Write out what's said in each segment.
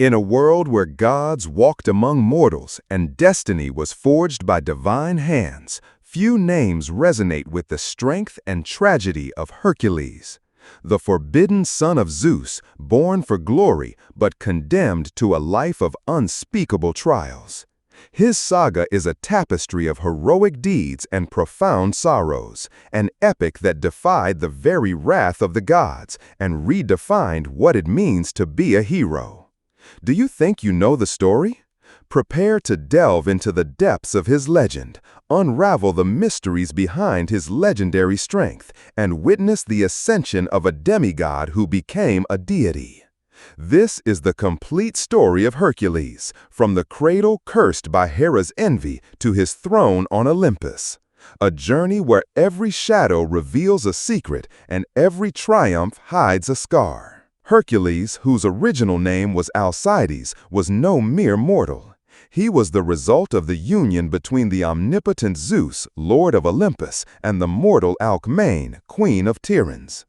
In a world where gods walked among mortals and destiny was forged by divine hands, few names resonate with the strength and tragedy of Hercules, the forbidden son of Zeus, born for glory but condemned to a life of unspeakable trials. His saga is a tapestry of heroic deeds and profound sorrows, an epic that defied the very wrath of the gods and redefined what it means to be a hero. Do you think you know the story? Prepare to delve into the depths of his legend, unravel the mysteries behind his legendary strength, and witness the ascension of a demigod who became a deity. This is the complete story of Hercules, from the cradle cursed by Hera's envy to his throne on Olympus. A journey where every shadow reveals a secret and every triumph hides a scar. Hercules, whose original name was Alcides, was no mere mortal. He was the result of the union between the omnipotent Zeus, lord of Olympus, and the mortal Alcmene, queen of Tiryns.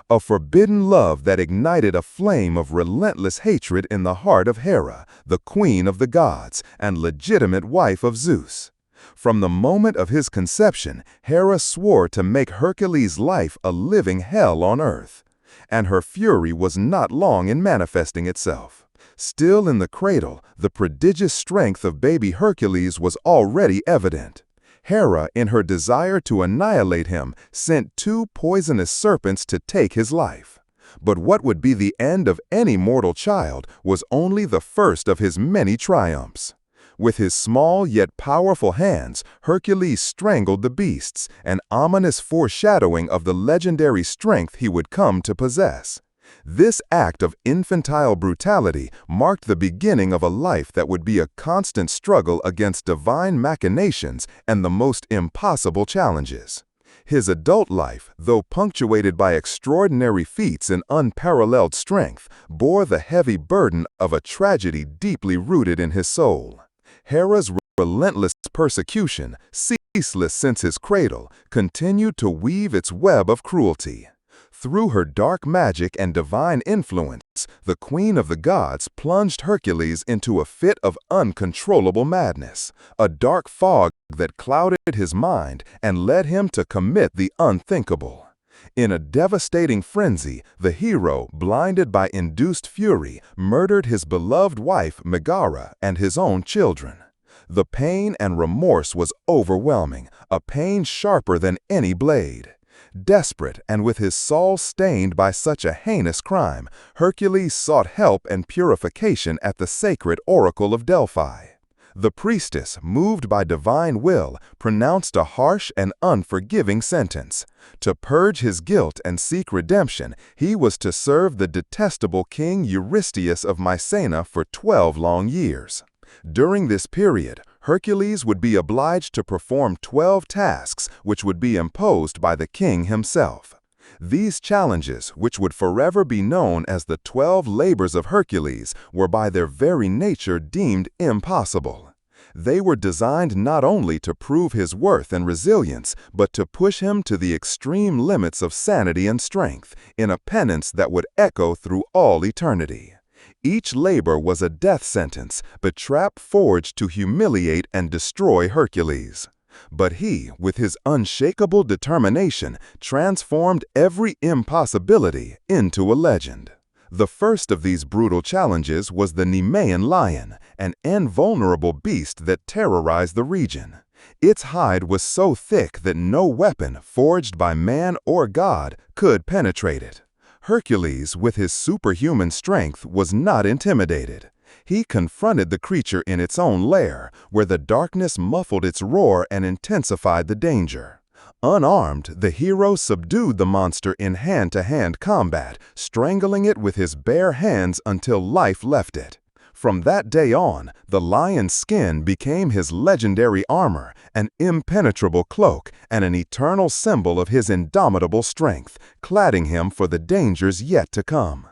A forbidden love that ignited a flame of relentless hatred in the heart of Hera, the queen of the gods and legitimate wife of Zeus. From the moment of his conception, Hera swore to make Hercules' life a living hell on earth. And her fury was not long in manifesting itself. Still in the cradle, the prodigious strength of baby Hercules was already evident. Hera, in her desire to annihilate him, sent 2 poisonous serpents to take his life. But what would be the end of any mortal child was only the first of his many triumphs. With his small yet powerful hands, Hercules strangled the beasts, an ominous foreshadowing of the legendary strength he would come to possess. This act of infantile brutality marked the beginning of a life that would be a constant struggle against divine machinations and the most impossible challenges. His adult life, though punctuated by extraordinary feats and unparalleled strength, bore the heavy burden of a tragedy deeply rooted in his soul. Hera's relentless persecution, ceaseless since his cradle, continued to weave its web of cruelty. Through her dark magic and divine influence, the queen of the gods plunged Hercules into a fit of uncontrollable madness, a dark fog that clouded his mind and led him to commit the unthinkable. In a devastating frenzy, the hero, blinded by induced fury, murdered his beloved wife Megara and his own children. The pain and remorse was overwhelming, a pain sharper than any blade. Desperate and with his soul stained by such a heinous crime, Hercules sought help and purification at the sacred oracle of Delphi. The priestess, moved by divine will, pronounced a harsh and unforgiving sentence. To purge his guilt and seek redemption, he was to serve the detestable king Eurystheus of Mycenae for 12 long years. During this period, Hercules would be obliged to perform 12 tasks which would be imposed by the king himself. These challenges, which would forever be known as the 12 labors of Hercules, were by their very nature deemed impossible. They were designed not only to prove his worth and resilience, but to push him to the extreme limits of sanity and strength, in a penance that would echo through all eternity. Each labor was a death sentence, a trap forged to humiliate and destroy Hercules. But he, with his unshakable determination, transformed every impossibility into a legend. The first of these brutal challenges was the Nemean lion, an invulnerable beast that terrorized the region. Its hide was so thick that no weapon, forged by man or god, could penetrate it. Hercules, with his superhuman strength, was not intimidated. He confronted the creature in its own lair, where the darkness muffled its roar and intensified the danger. Unarmed, the hero subdued the monster in hand-to-hand combat, strangling it with his bare hands until life left it. From that day on, the lion's skin became his legendary armor, an impenetrable cloak, and an eternal symbol of his indomitable strength, cladding him for the dangers yet to come.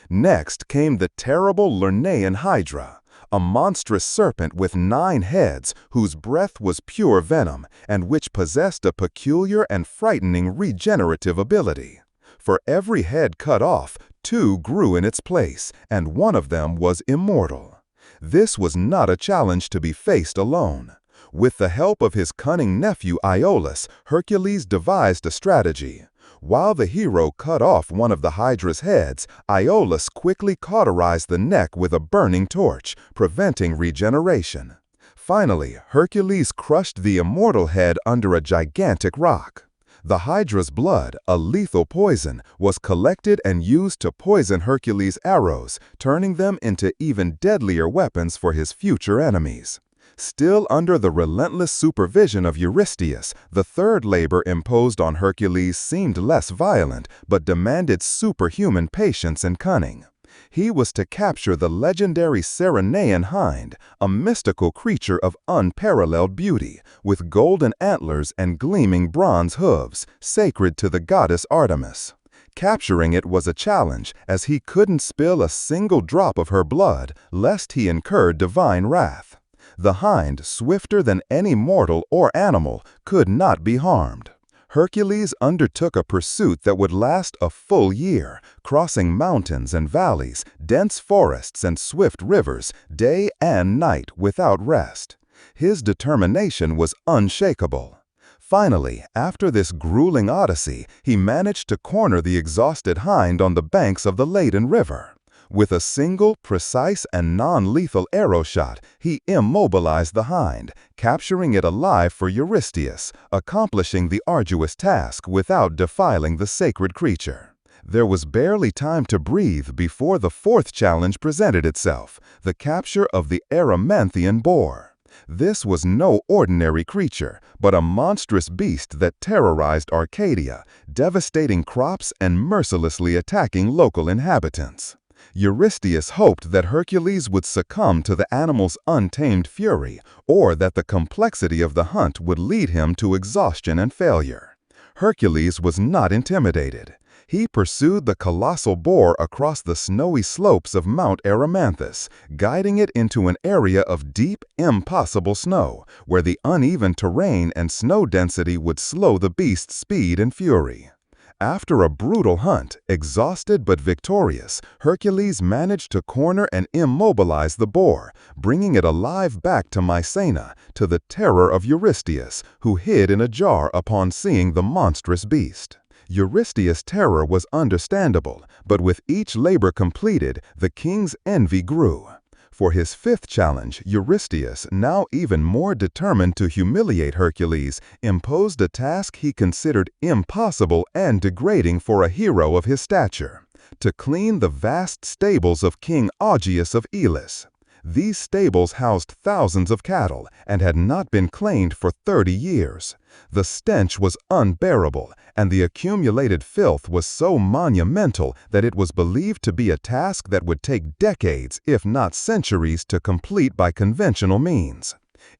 Next came the terrible Lernaean Hydra, a monstrous serpent with 9 heads whose breath was pure venom and which possessed a peculiar and frightening regenerative ability. For every head cut off, Two grew in its place, and one of them was immortal. This was not a challenge to be faced alone. With the help of his cunning nephew Iolaus, Hercules devised a strategy. While the hero cut off one of the Hydra's heads, Iolaus quickly cauterized the neck with a burning torch, preventing regeneration. Finally, Hercules crushed the immortal head under a gigantic rock. The Hydra's blood, a lethal poison, was collected and used to poison Hercules' arrows, turning them into even deadlier weapons for his future enemies. Still under the relentless supervision of Eurystheus, the third labor imposed on Hercules seemed less violent but demanded superhuman patience and cunning. He was to capture the legendary Ceryneian hind, a mystical creature of unparalleled beauty, with golden antlers and gleaming bronze hooves, sacred to the goddess Artemis. Capturing it was a challenge, as he couldn't spill a single drop of her blood, lest he incur divine wrath. The hind, swifter than any mortal or animal, could not be harmed. Hercules undertook a pursuit that would last a full year, crossing mountains and valleys, dense forests and swift rivers, day and night without rest. His determination was unshakable. Finally, after this grueling odyssey, he managed to corner the exhausted hind on the banks of the laden river. With a single, precise, and non-lethal arrow shot, he immobilized the hind, capturing it alive for Eurystheus, accomplishing the arduous task without defiling the sacred creature. There was barely time to breathe before the fourth challenge presented itself, the capture of the Erymanthian boar. This was no ordinary creature, but a monstrous beast that terrorized Arcadia, devastating crops and mercilessly attacking local inhabitants. Eurystheus hoped that Hercules would succumb to the animal's untamed fury, or that the complexity of the hunt would lead him to exhaustion and failure. Hercules was not intimidated. He pursued the colossal boar across the snowy slopes of Mount Erymanthus, guiding it into an area of deep, impossible snow, where the uneven terrain and snow density would slow the beast's speed and fury. After a brutal hunt, exhausted but victorious, Hercules managed to corner and immobilize the boar, bringing it alive back to Mycenae, to the terror of Eurystheus, who hid in a jar upon seeing the monstrous beast. Eurystheus' terror was understandable, but with each labor completed, the king's envy grew. For his fifth challenge, Eurystheus, now even more determined to humiliate Hercules, imposed a task he considered impossible and degrading for a hero of his stature: to clean the vast stables of King Augeas of Elis. These stables housed thousands of cattle and had not been cleaned for 30 years. The stench was unbearable, and the accumulated filth was so monumental that it was believed to be a task that would take decades, if not centuries, to complete by conventional means.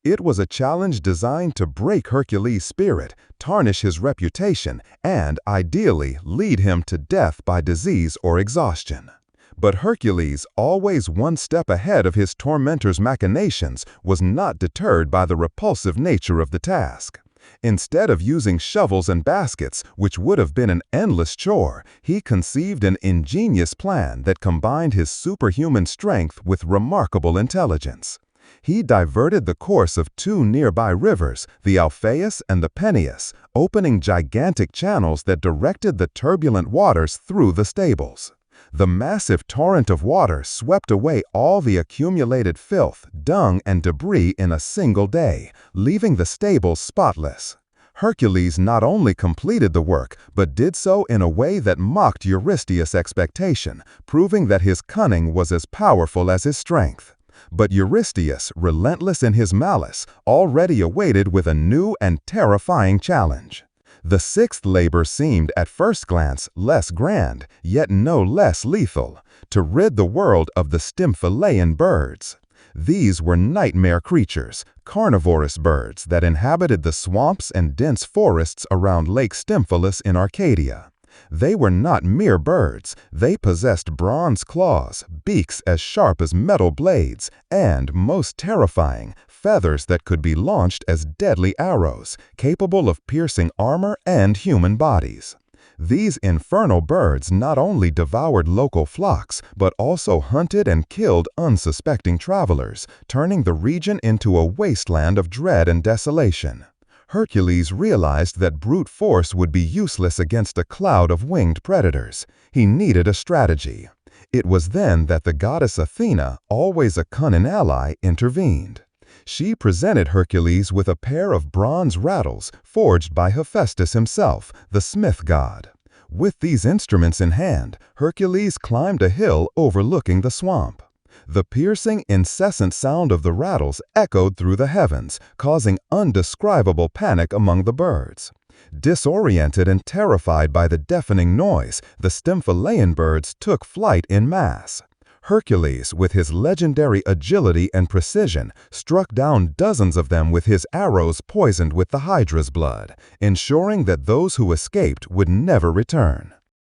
It was a challenge designed to break Hercules' spirit, tarnish his reputation, and, ideally, lead him to death by disease or exhaustion. But Hercules, always one step ahead of his tormentor's machinations, was not deterred by the repulsive nature of the task. Instead of using shovels and baskets, which would have been an endless chore, he conceived an ingenious plan that combined his superhuman strength with remarkable intelligence. He diverted the course of two nearby rivers, the Alpheus and the Peneus, opening gigantic channels that directed the turbulent waters through the stables. The massive torrent of water swept away all the accumulated filth, dung, and debris in a single day, leaving the stables spotless. Hercules not only completed the work, but did so in a way that mocked Eurystheus' expectation, proving that his cunning was as powerful as his strength. But Eurystheus, relentless in his malice, already awaited with a new and terrifying challenge. The sixth labor seemed, at first glance, less grand, yet no less lethal: to rid the world of the Stymphalean birds. These were nightmare creatures, carnivorous birds that inhabited the swamps and dense forests around Lake Stymphalus in Arcadia. They were not mere birds. They possessed bronze claws, beaks as sharp as metal blades, and, most terrifying, feathers that could be launched as deadly arrows, capable of piercing armor and human bodies. These infernal birds not only devoured local flocks, but also hunted and killed unsuspecting travelers, turning the region into a wasteland of dread and desolation. Hercules realized that brute force would be useless against a cloud of winged predators. He needed a strategy. It was then that the goddess Athena, always a cunning ally, intervened. She presented Hercules with a pair of bronze rattles forged by Hephaestus himself, the smith god. With these instruments in hand, Hercules climbed a hill overlooking the swamp. The piercing, incessant sound of the rattles echoed through the heavens, causing undescribable panic among the birds. Disoriented and terrified by the deafening noise, the Stymphalean birds took flight en masse. Hercules, with his legendary agility and precision, struck down dozens of them with his arrows poisoned with the Hydra's blood, ensuring that those who escaped would never return.